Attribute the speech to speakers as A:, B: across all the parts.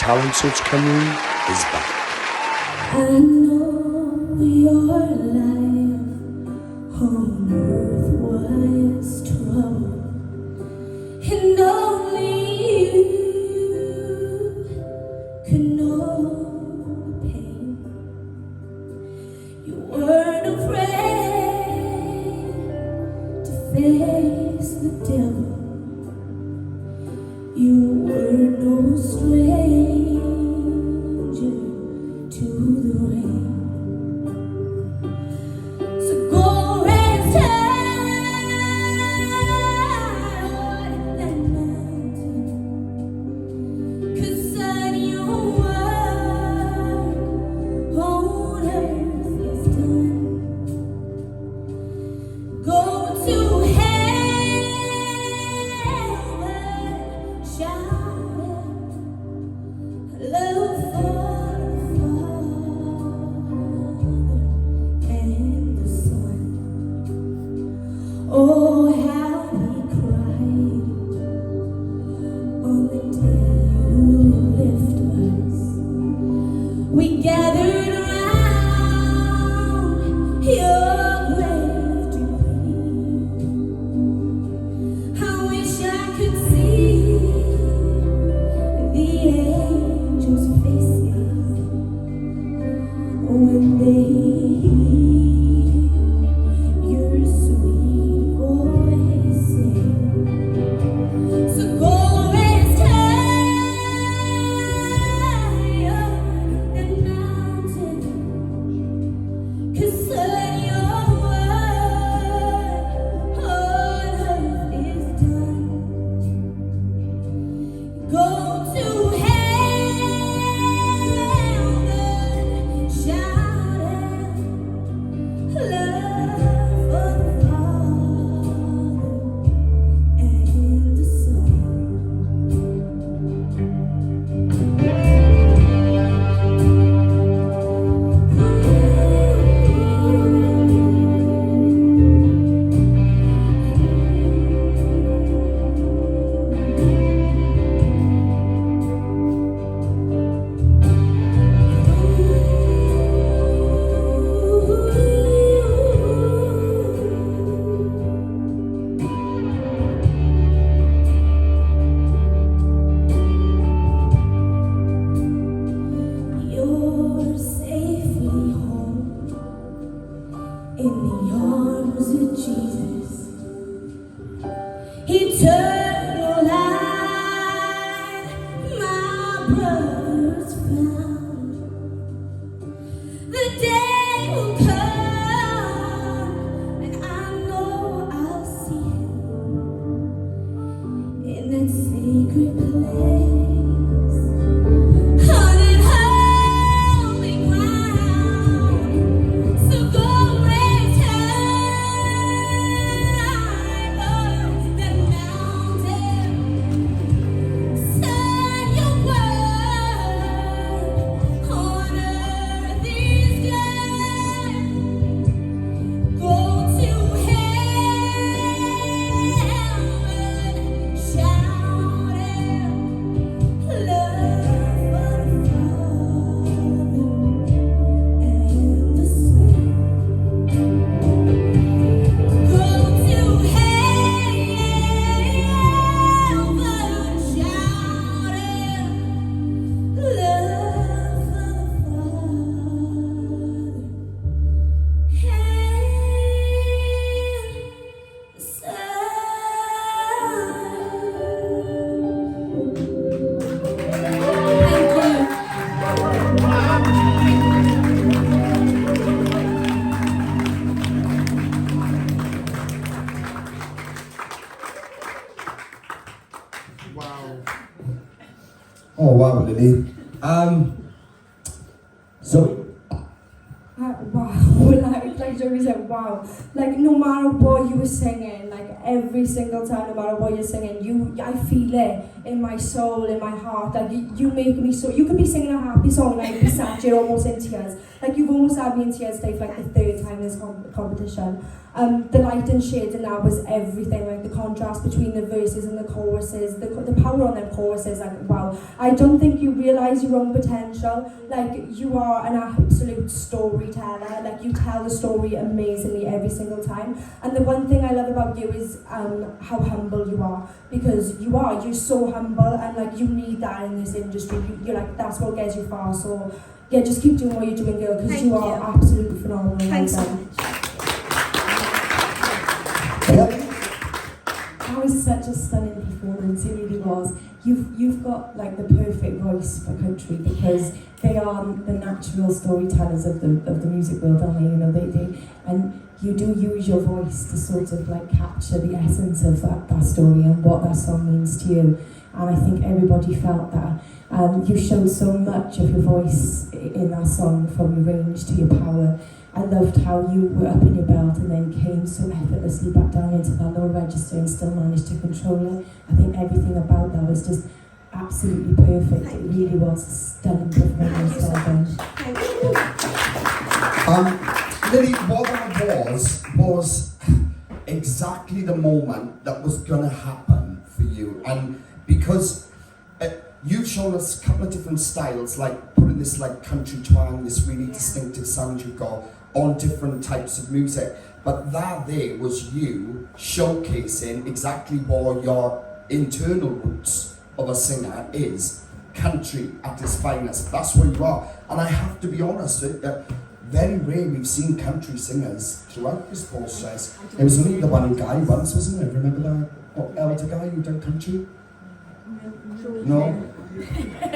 A: Talent Search Cymru is back.
B: I know your life on earth was trouble, and only you could know the pain. You weren't afraid to face the devil. You were no stranger to the rain. So go and stand on that mountain, 'cause son, your work on earth is done. Go to heaven, shout love for the Father and the Son. Oh, how we cried on the day you left us. We gathered around your grave to grieve. I wish I could see the angels' faces when they hear your sweet voice sing. So go and stand on the mountain, 'cause son, your work on earth is done. Go to heaven, shout love for the Father and the Son. You're safely home in the arms of Jesus, eternal life, my brothers found. The day will come, and I know I'll see him in that sacred place, on that holy ground. So go and stand on that mountain, son, your word on earth is done. Go to heaven, shout love for the Father and the Son. Go to heaven, shout love for the
C: Oh wow, Lily. So
B: Hi.
C: like, wow, like Joey said, wow. Like, no matter what you were singing, like, every single time, no matter what you're singing, I feel it in my soul, in my heart. Like, you make me so, you could be singing a happy song, and I'd be sat here almost in tears. Like, you've almost had me in tears today for, like, the third time in this competition. The light and shades in that was everything, like, the contrast between the verses and the choruses, the power on them choruses, like, wow. I don't think you realise your own potential. Like, you are an absolute storyteller. Like, you tell the story amazingly every single time. And the one thing I love about you is how humble you are. Because you're so humble, and, like, you need that in this industry. You're like, that's what gets you far. So, yeah, just keep doing what you're doing, girl, because you are absolutely phenomenal.
D: Thanks so much.
E: That was such a stunning performance, it really was. You've got like the perfect voice for country, because they are the natural storytellers of the music world, aren't they? You know, they and you do use your voice to sort of like capture the essence of that story and what that song means to you. And I think everybody felt that. You showed so much of your voice in that song, from your range to your power. I loved how you were up in your belt and then came so effortlessly back down into that low register and still managed to control it. I think everything about that was just absolutely perfect. It really was a stunning performance.
A: Lily, what that was exactly the moment that was going to happen for you. And because you've shown us a couple of different styles, like putting this like country twang, this really distinctive sound you've got on different types of music. But that there was you showcasing exactly what your internal roots of a singer is. Country at its finest. That's where you are. And I have to be honest, very rare we've seen country singers throughout this process. It was only the one guy once, wasn't it? Remember that elder guy who did country? No?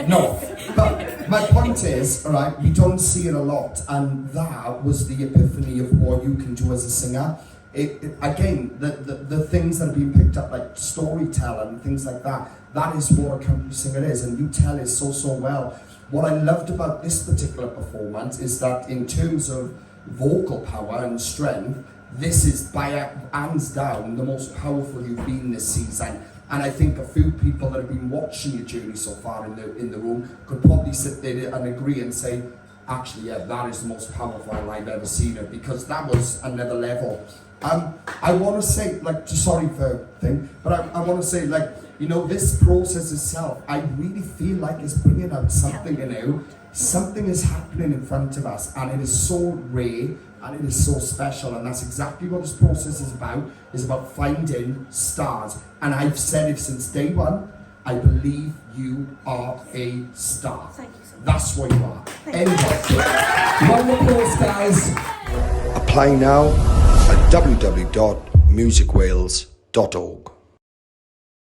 A: No. But my point is, alright, we don't see it a lot, and that was the epiphany of what you can do as a singer. Again, the things that have been picked up, like storytelling and things like that, that is what a country singer is, and you tell it so well. What I loved about this particular performance is that in terms of vocal power and strength, this is by hands down the most powerful you've been this season. And I think a few people that have been watching your journey so far in the room could probably sit there and agree and say, actually, yeah, that is the most powerful I've ever seen it, because that was another level. I want to say, like, sorry for thing, but I want to say, like, you know, this process itself, I really feel like it's bringing out something, you know, something is happening in front of us, and it is so rare, and it is so special, and that's exactly what this process is about finding stars. And I've said it since day one, I believe you are a star.
D: Thank you so much.
A: That's what you are. Anyway, round of applause, guys.
F: Apply now at www.musicwales.org.